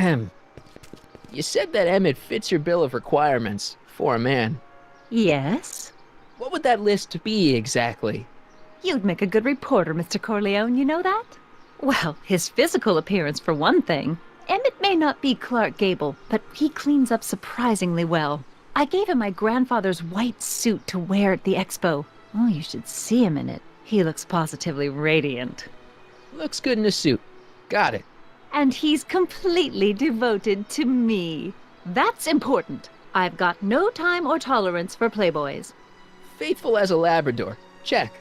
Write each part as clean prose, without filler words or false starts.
Ahem. You said that Emmett fits your bill of requirements for a man. Yes? What would that list be exactly? You'd make a good reporter, Mr. Corleone, you know that? Well, his physical appearance for one thing. Emmett may not be Clark Gable, but he cleans up surprisingly well. I gave him my grandfather's white suit to wear at the expo. Oh, you should see him in it. He looks positively radiant. Looks good in a suit. Got it. And he's completely devoted to me. That's important. I've got no time or tolerance for playboys. Faithful as a Labrador. Check.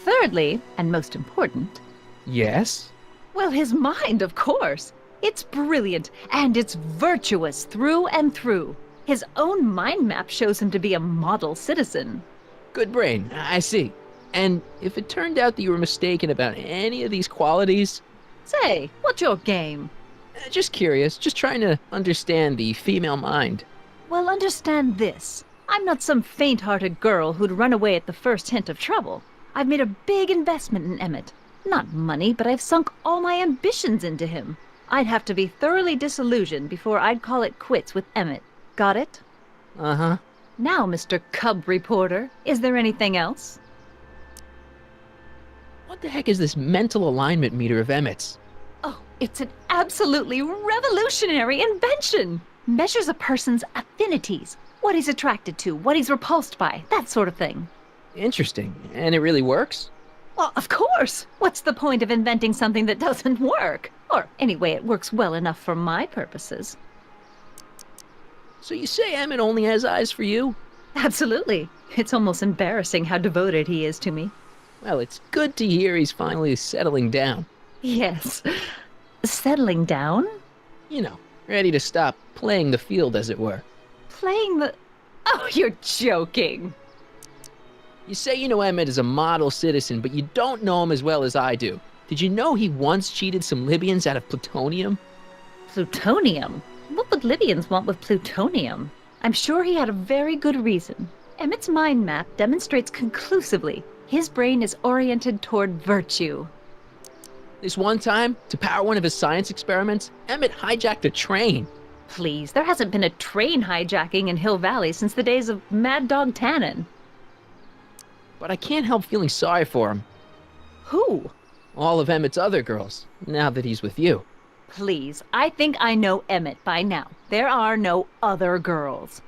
Thirdly, and most important... Yes? Well, his mind, of course. It's brilliant, and it's virtuous through and through. His own mind map shows him to be a model citizen. Good brain, I see. And if it turned out that you were mistaken about any of these qualities... Say, what's your game? Just curious, just trying to understand the female mind. Well, understand this. I'm not some faint-hearted girl who'd run away at the first hint of trouble. I've made a big investment in Emmett. Not money, but I've sunk all my ambitions into him. I'd have to be thoroughly disillusioned before I'd call it quits with Emmett. Got it? Uh-huh. Now, Mr. Cub Reporter, is there anything else? What the heck is this mental alignment meter of Emmett's? Oh, it's an absolutely revolutionary invention! Measures a person's affinities, what he's attracted to, what he's repulsed by, that sort of thing. Interesting. And it really works? Well, of course! What's the point of inventing something that doesn't work? Or, anyway, it works well enough for my purposes. So you say Emmett only has eyes for you? Absolutely. It's almost embarrassing how devoted he is to me. Well, it's good to hear he's finally settling down. Yes. Settling down? You know, ready to stop playing the field, as it were. Playing the... Oh, you're joking! You say you know Emmett is a model citizen, but you don't know him as well as I do. Did you know he once cheated some Libyans out of plutonium? Plutonium? What would Libyans want with plutonium? I'm sure he had a very good reason. Emmett's mind map demonstrates conclusively his brain is oriented toward virtue. This one time, to power one of his science experiments, Emmett hijacked a train. Please, there hasn't been a train hijacking in Hill Valley since the days of Mad Dog Tannen. But I can't help feeling sorry for him. Who? All of Emmett's other girls, now that he's with you. Please, I think I know Emmett by now. There are no other girls.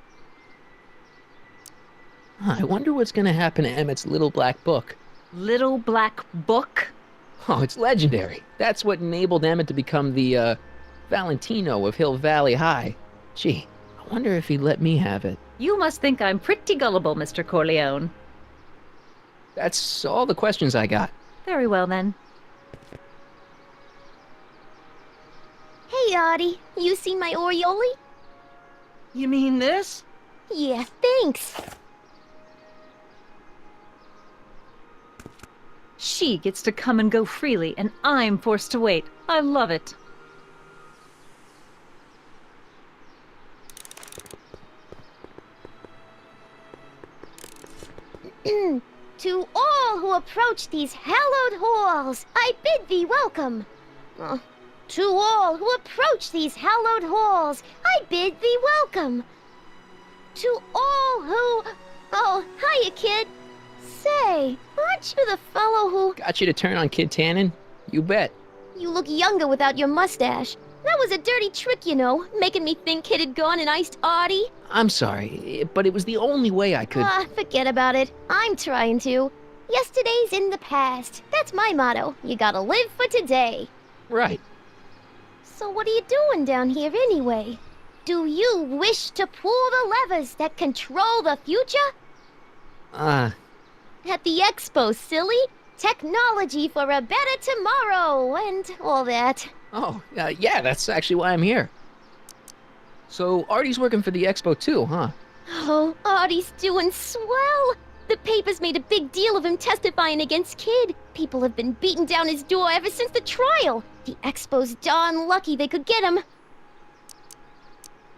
I wonder what's gonna happen to Emmett's little black book. Little black book? Oh, it's legendary. That's what enabled Emmett to become the, Valentino of Hill Valley High. Gee, I wonder if he'd let me have it. You must think I'm pretty gullible, Mr. Corleone. That's all the questions I got. Very well, then. Hey, Artie, you seen my Oriole? You mean this? Yeah, thanks. She gets to come and go freely, and I'm forced to wait. I love it. To all who approach these hallowed halls, I bid thee welcome. To all who approach these hallowed halls, I bid thee welcome. To all who... Oh, hiya, kid. Say, aren't you the fellow who... Got you to turn on Kid Tannen? You bet. You look younger without your mustache. That was a dirty trick, you know, making me think Kid had gone and iced Artie. I'm sorry, but it was the only way I could... Forget about it. I'm trying to. Yesterday's in the past. That's my motto. You gotta live for today. Right. So what are you doing down here anyway? Do you wish to pull the levers that control the future? At the expo, silly. Technology for a better tomorrow, and all that. Oh, yeah, that's actually why I'm here. So, Artie's working for the expo too, huh? Oh, Artie's doing swell. The papers made a big deal of him testifying against Kid. People have been beating down his door ever since the trial. The expo's darn lucky they could get him.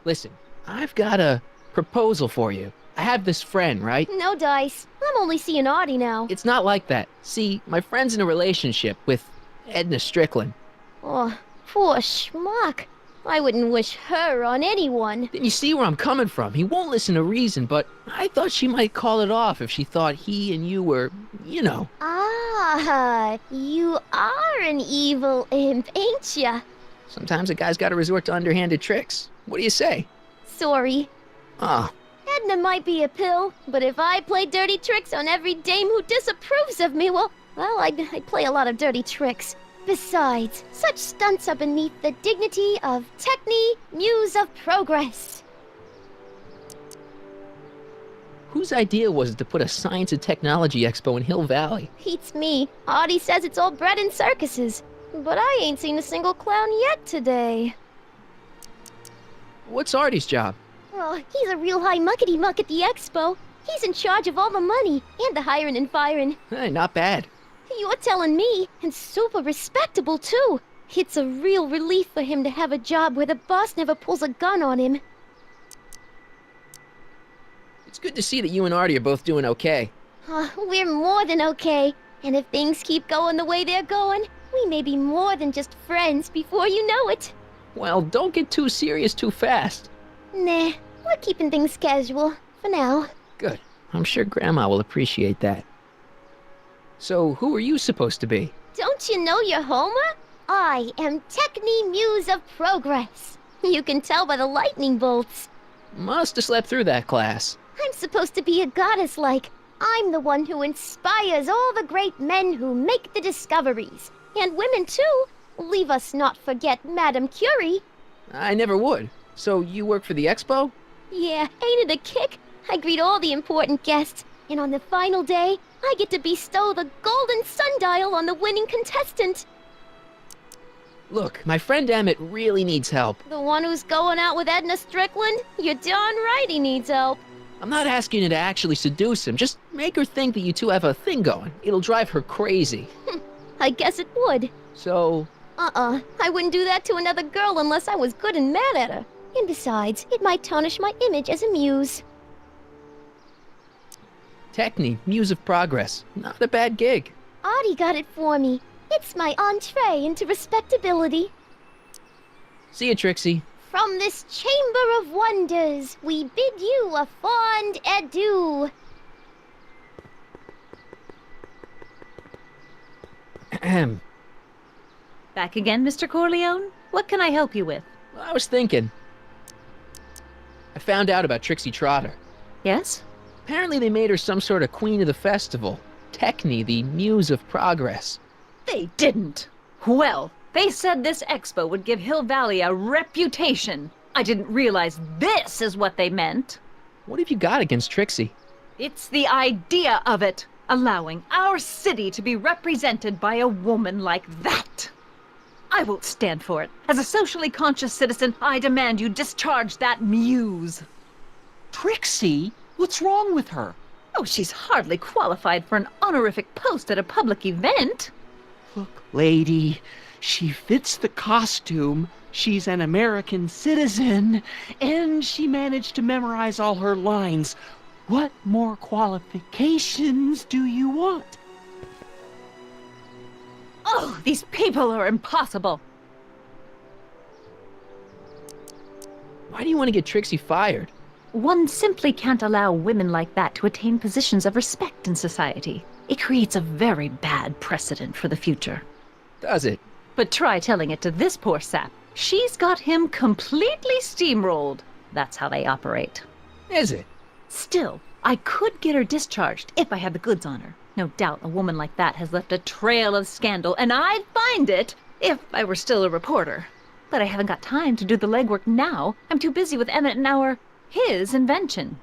Listen, I've got a proposal for you. I have this friend, right? No dice. I'm only seeing Artie now. It's not like that. See, my friend's in a relationship with Edna Strickland. Oh, poor schmuck. I wouldn't wish her on anyone. Then you see where I'm coming from. He won't listen to reason, but I thought she might call it off if she thought he and you were, you know. Ah, you are an evil imp, ain't ya? Sometimes a guy's gotta resort to underhanded tricks. What do you say? Sorry. Ah, Edna might be a pill, but if I play dirty tricks on every dame who disapproves of me, well, I'd play a lot of dirty tricks. Besides, such stunts are beneath the dignity of Techne, Muse of Progress. whose idea was it to put a science and technology expo in Hill Valley? Beats me. Artie says it's all bred in circuses. But I ain't seen a single clown yet today. What's Artie's job? Oh, he's a real high muckety-muck at the expo. He's in charge of all the money, and the hiring and firing. Hey, not bad. You're telling me, and super respectable, too. It's a real relief for him to have a job where the boss never pulls a gun on him. It's good to see that you and Artie are both doing okay. We're more than okay. And if things keep going the way they're going, we may be more than just friends before you know it. Well, don't get too serious too fast. Nah, we're keeping things casual, for now. Good. I'm sure Grandma will appreciate that. So, who are you supposed to be? Don't you know your Homer? I am Techne Muse of Progress. You can tell by the lightning bolts. Must have slept through that class. I'm supposed to be a goddess-like. I'm the one who inspires all the great men who make the discoveries. And women, too. Leave us not forget Madame Curie. I never would. So, you work for the expo? Yeah, ain't it a kick? I greet all the important guests, and on the final day, I get to bestow the golden sundial on the winning contestant. Look, my friend Emmett really needs help. The one who's going out with Edna Strickland? You're darn right he needs help. I'm not asking you to actually seduce him. Just make her think that you two have a thing going. It'll drive her crazy. I guess it would. So... I wouldn't do that to another girl unless I was good and mad at her. And besides, it might tarnish my image as a muse. Techne, Muse of Progress. Not a bad gig. Artie got it for me. It's my entree into respectability. See you, Trixie. From this chamber of wonders, we bid you a fond adieu. Ahem. Back again, Mr. Corleone? What can I help you with? I was thinking. I found out about Trixie Trotter. Yes? Apparently they made her some sort of queen of the festival. Techne, the Muse of Progress. They didn't. Well, they said this expo would give Hill Valley a reputation. I didn't realize this is what they meant. What have you got against Trixie? It's the idea of it. Allowing our city to be represented by a woman like that. I won't stand for it. As a socially conscious citizen, I demand you discharge that muse. Trixie? What's wrong with her? Oh, she's hardly qualified for an honorific post at a public event. Look, lady, she fits the costume. She's an American citizen, and she managed to memorize all her lines. What more qualifications do you want? Oh, these people are impossible. Why do you want to get Trixie fired? One simply can't allow women like that to attain positions of respect in society. It creates a very bad precedent for the future. Does it? But try telling it to this poor sap. She's got him completely steamrolled. That's how they operate. Is it? Still, I could get her discharged if I had the goods on her. No doubt a woman like that has left a trail of scandal, and I'd find it if I were still a reporter. But I haven't got time to do the legwork now. I'm too busy with Emmett and his invention.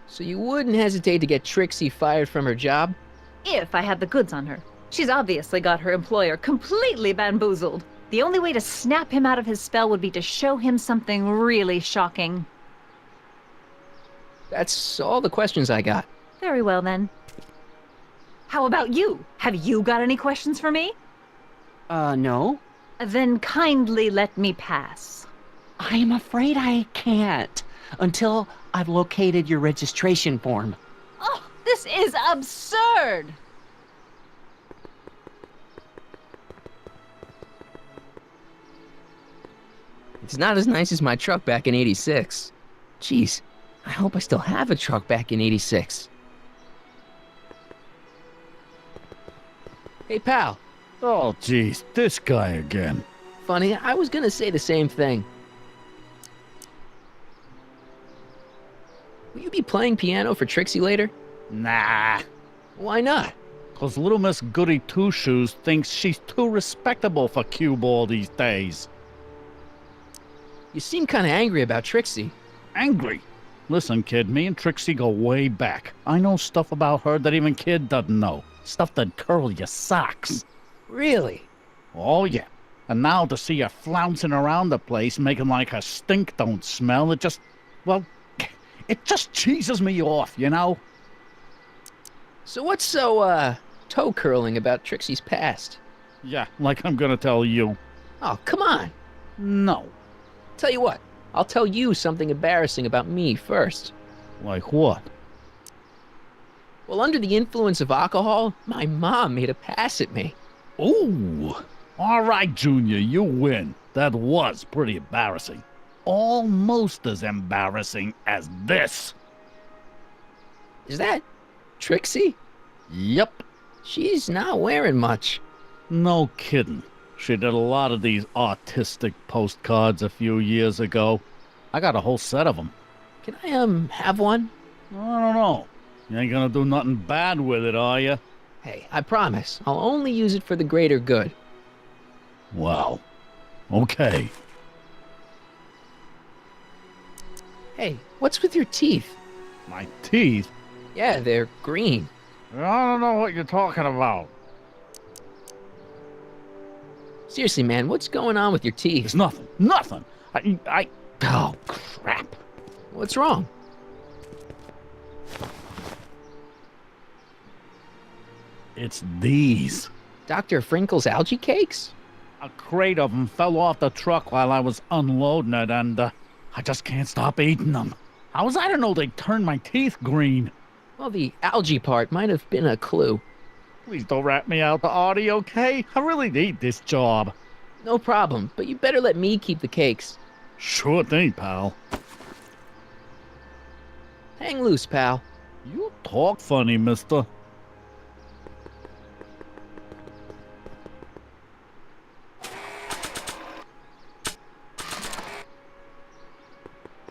So you wouldn't hesitate to get Trixie fired from her job? If I had the goods on her. She's obviously got her employer completely bamboozled. The only way to snap him out of his spell would be to show him something really shocking. That's all the questions I got. Very well, then. How about you? Have you got any questions for me? No. Then kindly let me pass. I'm afraid I can't until I've located your registration form. Oh, this is absurd! It's not as nice as my truck back in '86. Jeez, I hope I still have a truck back in '86. Hey, pal. Oh, jeez, this guy again. Funny, I was gonna say the same thing. Will you be playing piano for Trixie later? Nah, Why not? 'cause little Miss Goody Two-Shoes thinks she's too respectable for cue ball these days. You seem kinda angry about Trixie. Angry. Listen, kid, me and Trixie go way back. I know stuff about her that even kid doesn't know. Stuff that curl your socks. Really? Oh, yeah. And now to see her flouncing around the place, making like her stink don't smell, it just, well, it just cheeses me off, you know? So what's so, toe curling about Trixie's past? Yeah, like I'm gonna tell you. Oh, come on. No. Tell you what, I'll tell you something embarrassing about me first. Like what? Well, under the influence of alcohol, my mom made a pass at me. Ooh. All right, Junior, you win. That was pretty embarrassing. Almost as embarrassing as this. Is that Trixie? Yep. She's not wearing much. No kidding. She did a lot of these artistic postcards a few years ago. I got a whole set of them. Can I, have one? I don't know. You ain't gonna do nothing bad with it, are you? Hey, I promise. I'll only use it for the greater good. Wow. Okay. Hey, what's with your teeth? My teeth? Yeah, they're green. I don't know what you're talking about. Seriously, man, what's going on with your teeth? It's nothing. Nothing. Oh, crap. What's wrong? It's these. Dr. Frinkle's algae cakes? A crate of them fell off the truck while I was unloading it, and I just can't stop eating them. How was I to know they'd turn my teeth green? Well, the algae part might have been a clue. Please don't rat me out to Artie, okay? I really need this job. No problem, but you better let me keep the cakes. Sure thing, pal. Hang loose, pal. You talk funny, mister.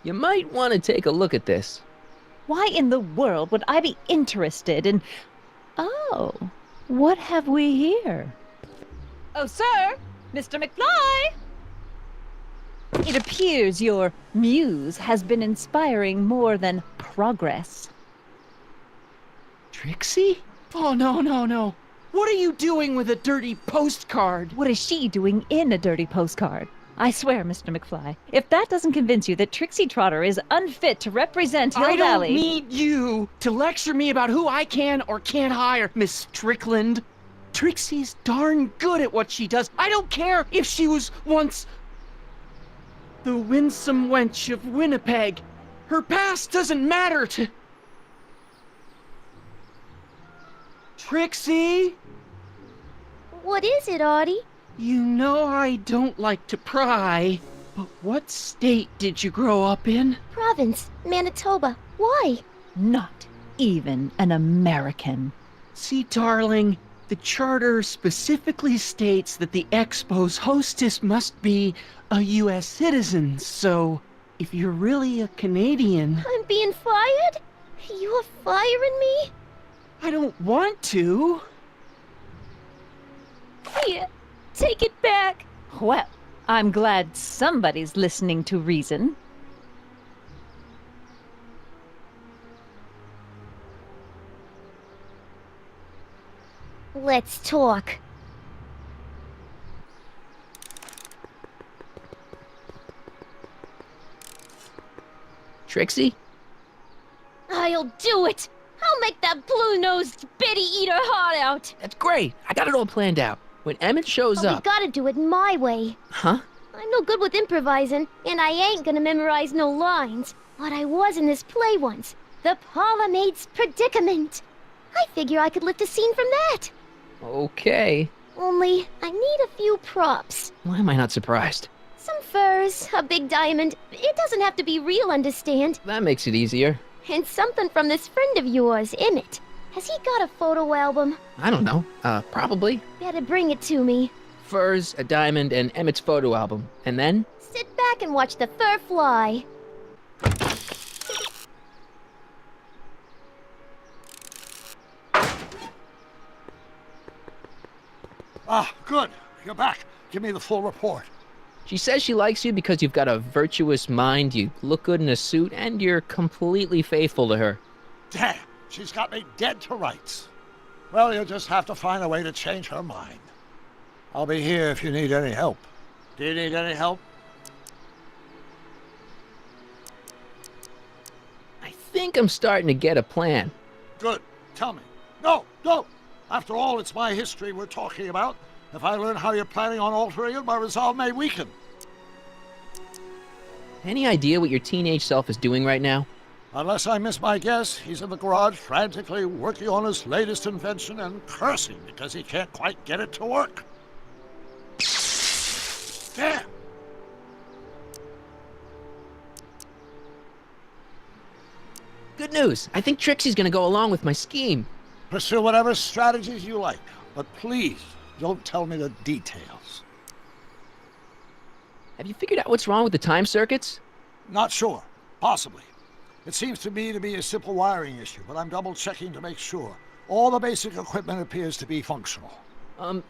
You might want to take a look at this. Why in the world would I be interested in... Oh, what have we here? Oh, sir! Mr. McFly! It appears your muse has been inspiring more than progress. Trixie? Oh, no, no, no. What are you doing with a dirty postcard? What is she doing in a dirty postcard? I swear, Mr. McFly, if that doesn't convince you that Trixie Trotter is unfit to represent Hill I don't Valley... need you to lecture me about who I can or can't hire, Miss Strickland. Trixie's darn good at what she does. I don't care if she was once the winsome wench of Winnipeg. Her past doesn't matter to... Trixie? What is it, Audie? You know I don't like to pry, but what state did you grow up in? Province, Manitoba. Why? Not even an American. See, darling, the charter specifically states that the Expo's hostess must be a U.S. citizen, so if you're really a Canadian... I'm being fired? You're firing me? I don't want to. Here, take it back. Well, I'm glad somebody's listening to reason. Let's talk. Trixie? I'll do it. I'll make that blue-nosed bitty eat her heart out. That's great. I got it all planned out. When Emmett shows But we up... gotta do it my way. Huh? I'm no good with improvising, and I ain't gonna memorize no lines. But I was in this play once. The Parlor Maid's Predicament. I figure I could lift a scene from that. Okay. Only, I need a few props. Why am I not surprised? Some furs, a big diamond. It doesn't have to be real, understand? That makes it easier. And something from this friend of yours, Emmett. Has he got a photo album? I don't know. Probably. Better bring it to me. Furs, a diamond, and Emmett's photo album. And then? Sit back and watch the fur fly. Ah, good. You're back. Give me the full report. She says she likes you because you've got a virtuous mind, you look good in a suit, and you're completely faithful to her. Damn, she's got me dead to rights. Well, you'll just have to find a way to change her mind. I'll be here if you need any help. Do you need any help? I think I'm starting to get a plan. Good. Tell me. No, don't! After all, it's my history we're talking about. If I learn how you're planning on altering it, my resolve may weaken. Any idea what your teenage self is doing right now? Unless I miss my guess, he's in the garage frantically working on his latest invention and cursing because he can't quite get it to work. Damn! Good news. I think Trixie's gonna go along with my scheme. Pursue whatever strategies you like, but please don't tell me the details. Have you figured out what's wrong with the time circuits? Not sure. Possibly. It seems to me to be a simple wiring issue, but I'm double-checking to make sure. All the basic equipment appears to be functional.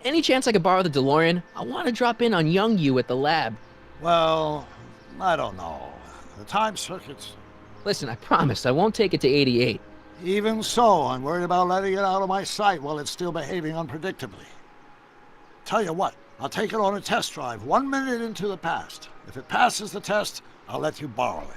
Any chance I could borrow the DeLorean? I want to drop in on young you at the lab. Well, I don't know. The time circuits... Listen, I promise I won't take it to 88. Even so, I'm worried about letting it out of my sight while it's still behaving unpredictably. Tell you what, I'll take it on a test drive 1 minute into the past. If it passes the test, I'll let you borrow it.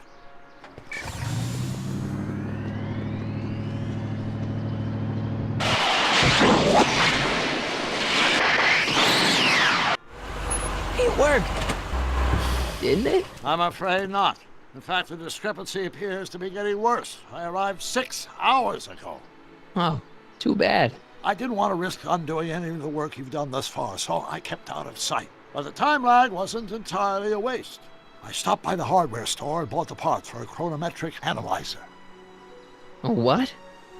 It worked! Didn't it? I'm afraid not. In fact, the discrepancy appears to be getting worse. I arrived 6 hours ago. Oh, too bad. I didn't want to risk undoing any of the work you've done thus far, so I kept out of sight. But the time lag wasn't entirely a waste. I stopped by the hardware store and bought the parts for a chronometric analyzer. A what?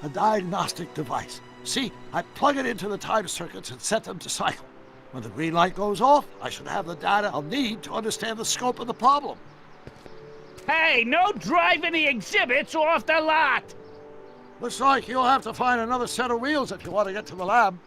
A diagnostic device. See, I plug it into the time circuits and set them to cycle. When the green light goes off, I should have the data I'll need to understand the scope of the problem. Hey, no driving the exhibits off the lot! Looks like you'll have to find another set of wheels if you want to get to the lab.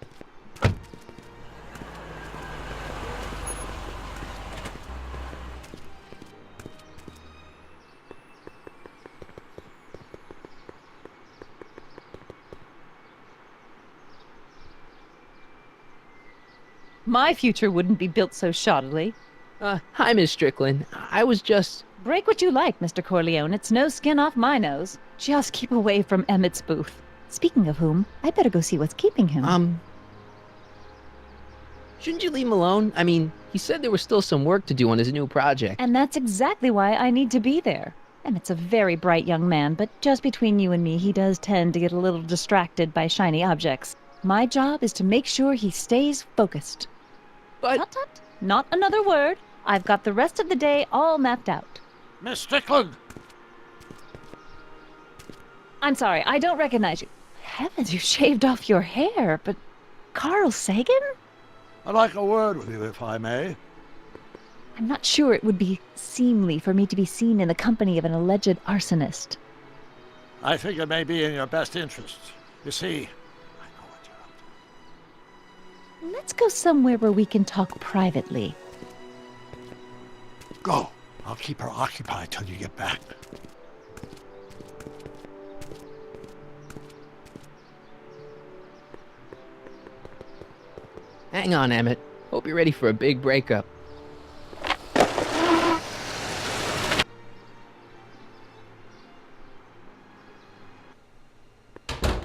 My future wouldn't be built so shoddily. Hi, Miss Strickland. I was just... Break what you like, Mr. Corleone. It's no skin off my nose. Just keep away from Emmett's booth. Speaking of whom, I'd better go see what's keeping him. Shouldn't you leave him alone? I mean, he said there was still some work to do on his new project. And that's exactly why I need to be there. Emmett's a very bright young man, but just between you and me, he does tend to get a little distracted by shiny objects. My job is to make sure he stays focused. But... Tut tut. Not another word. I've got the rest of the day all mapped out. Miss Strickland! I'm sorry, I don't recognize you. Heavens, you shaved off your hair, but... Carl Sagan? I'd like a word with you, if I may. I'm not sure it would be seemly for me to be seen in the company of an alleged arsonist. I think it may be in your best interests. You see, I know what you're up to. Let's go somewhere where we can talk privately. Go. I'll keep her occupied till you get back. Hang on, Emmett. Hope you're ready for a big breakup.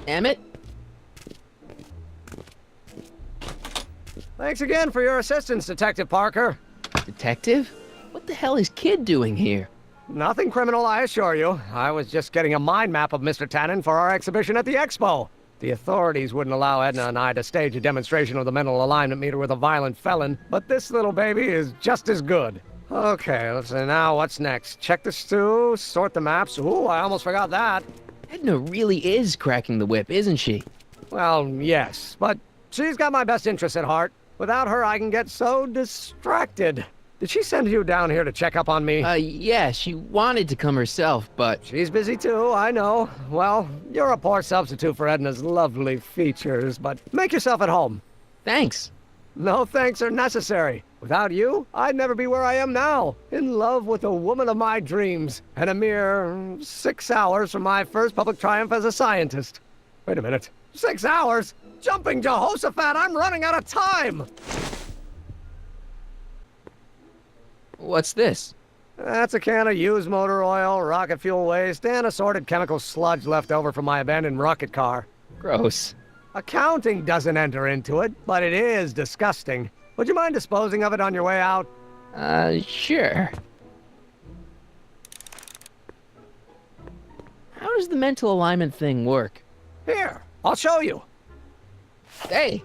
Emmett? Thanks again for your assistance, Detective Parker. Detective? What the hell is Kid doing here? Nothing criminal, I assure you. I was just getting a mind map of Mr. Tannen for our exhibition at the Expo. The authorities wouldn't allow Edna and I to stage a demonstration of the mental alignment meter with a violent felon, but this little baby is just as good. Okay, let's see now. What's next? Check the stew, sort the maps. Ooh, I almost forgot that. Edna really is cracking the whip, isn't she? Well, yes, but she's got my best interests at heart. Without her, I can get so distracted. Did she send you down here to check up on me? Yeah, she wanted to come herself, but... She's busy too, I know. Well, you're a poor substitute for Edna's lovely features, but make yourself at home. Thanks. No thanks are necessary. Without you, I'd never be where I am now, in love with the woman of my dreams, and a mere 6 hours from my first public triumph as a scientist. Wait a minute. 6 hours? Jumping Jehoshaphat, I'm running out of time! What's this? That's a can of used motor oil, rocket fuel waste, and assorted chemical sludge left over from my abandoned rocket car. Gross. Accounting doesn't enter into it, but it is disgusting. Would you mind disposing of it on your way out? Sure. How does the mental alignment thing work? Here, I'll show you. Hey,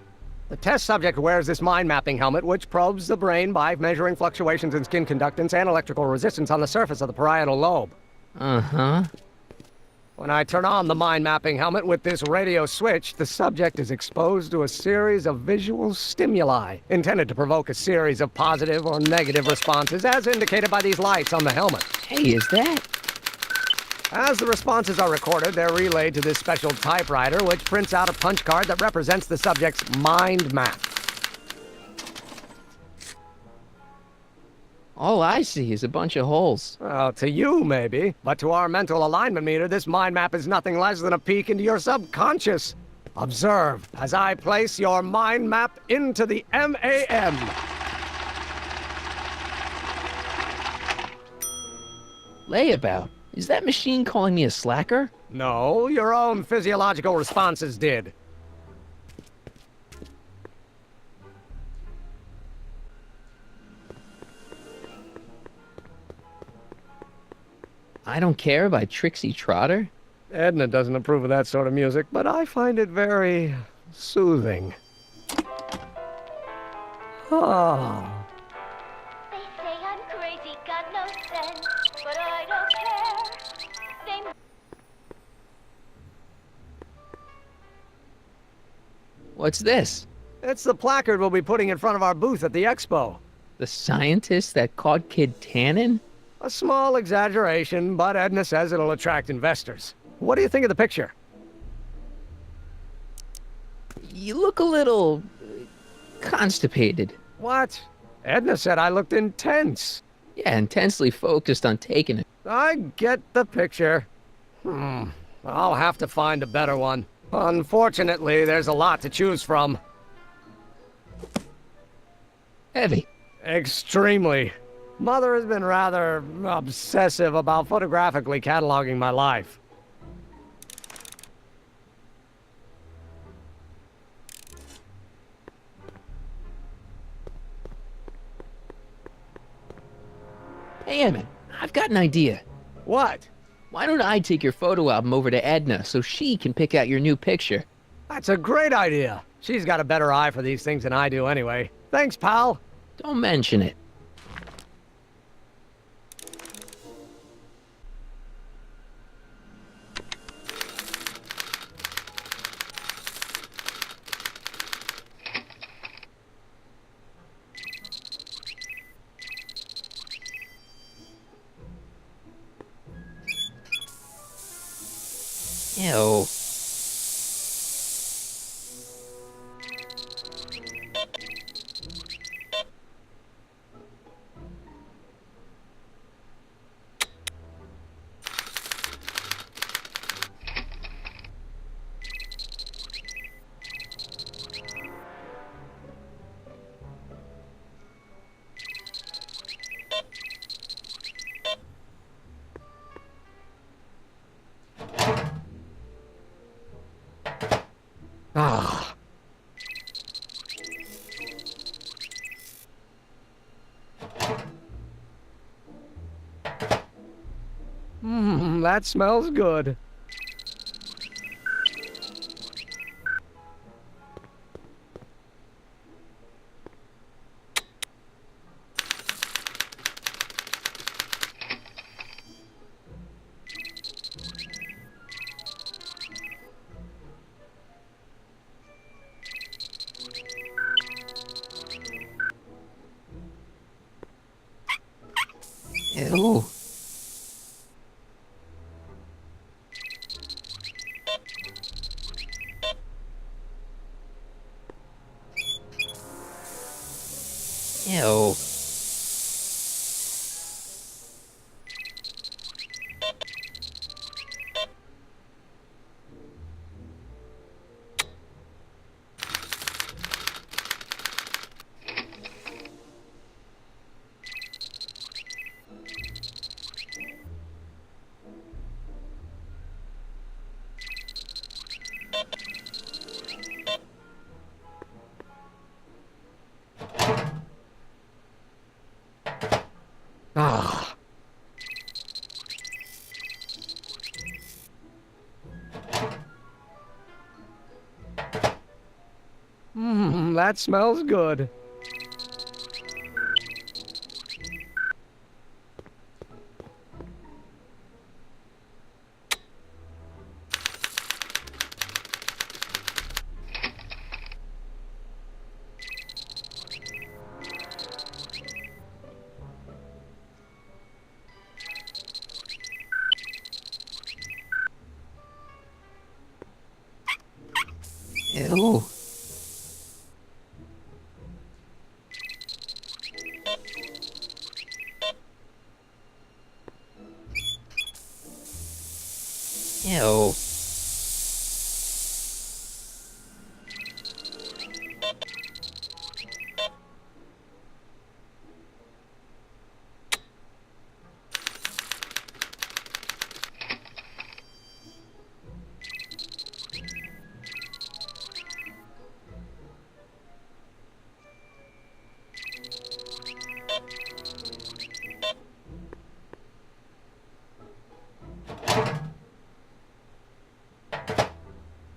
The test subject wears this mind-mapping helmet, which probes the brain by measuring fluctuations in skin conductance and electrical resistance on the surface of the parietal lobe. uh-huh. When I turn on the mind-mapping helmet with this radio switch, the subject is exposed to a series of visual stimuli, intended to provoke a series of positive or negative responses, as indicated by these lights on the helmet. Hey, is that... As the responses are recorded, they're relayed to this special typewriter, which prints out a punch card that represents the subject's mind map. All I see is a bunch of holes. Well, to you, maybe. But to our mental alignment meter, this mind map is nothing less than a peek into your subconscious. Observe as I place your mind map into the MAM. Layabout. Is that machine calling me a slacker? No, your own physiological responses did. I Don't Care by Trixie Trotter? Edna doesn't approve of that sort of music, but I find it very soothing. Oh. They say I'm crazy, got no sense, but I don't care. They... What's this? It's the placard we'll be putting in front of our booth at the expo. The scientist that caught Kid Tannen? A small exaggeration, but Edna says it'll attract investors. What do you think of the picture? You look a little... constipated. What? Edna said I looked intense. Yeah, intensely focused on taking it. I get the picture. I'll have to find a better one. Unfortunately, there's a lot to choose from. Heavy. Extremely. Mother has been rather obsessive about photographically cataloging my life. Hey, Emmett, I've got an idea. What? Why don't I take your photo album over to Edna so she can pick out your new picture? That's a great idea. She's got a better eye for these things than I do anyway. Thanks, pal. Don't mention it. Ew. Ah. That smells good. Ew. Ah. That smells good. Ew. Ew.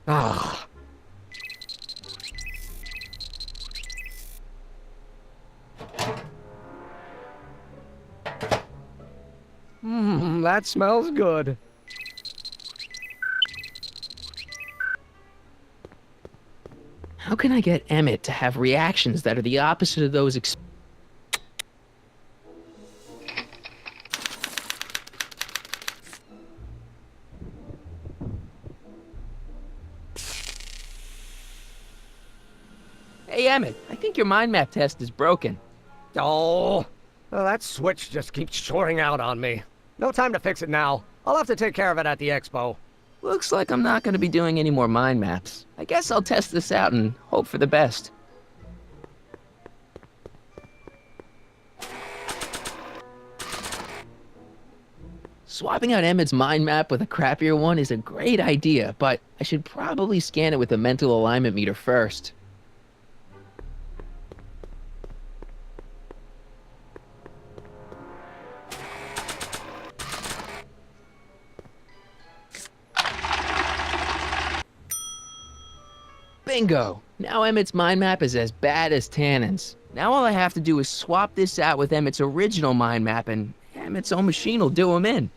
Ah. That smells good. How can I get Emmett to have reactions that are the opposite of those Hey, Emmett, I think your mind map test is broken. Oh, well, that switch just keeps shoring out on me. No time to fix it now. I'll have to take care of it at the expo. Looks like I'm not going to be doing any more mind maps. I guess I'll test this out and hope for the best. Swapping out Emmett's mind map with a crappier one is a great idea, but I should probably scan it with a mental alignment meter first. Bingo! Now Emmett's mind map is as bad as Tannen's. Now all I have to do is swap this out with Emmett's original mind map and Emmett's own machine will do him in.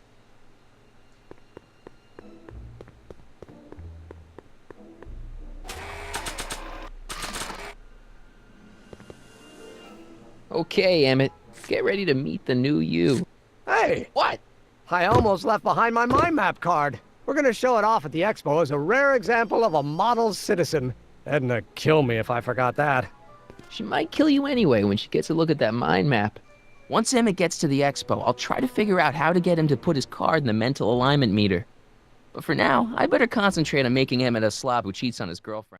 Okay, Emmett, get ready to meet the new you. Hey, What? I almost left behind my mind map card. We're gonna show it off at the expo as a rare example of a model citizen. Edna kill me if I forgot that. She might kill you anyway when she gets a look at that mind map. Once Emmett gets to the expo, I'll try to figure out how to get him to put his card in the mental alignment meter. But for now, I better concentrate on making Emmett a slob who cheats on his girlfriend.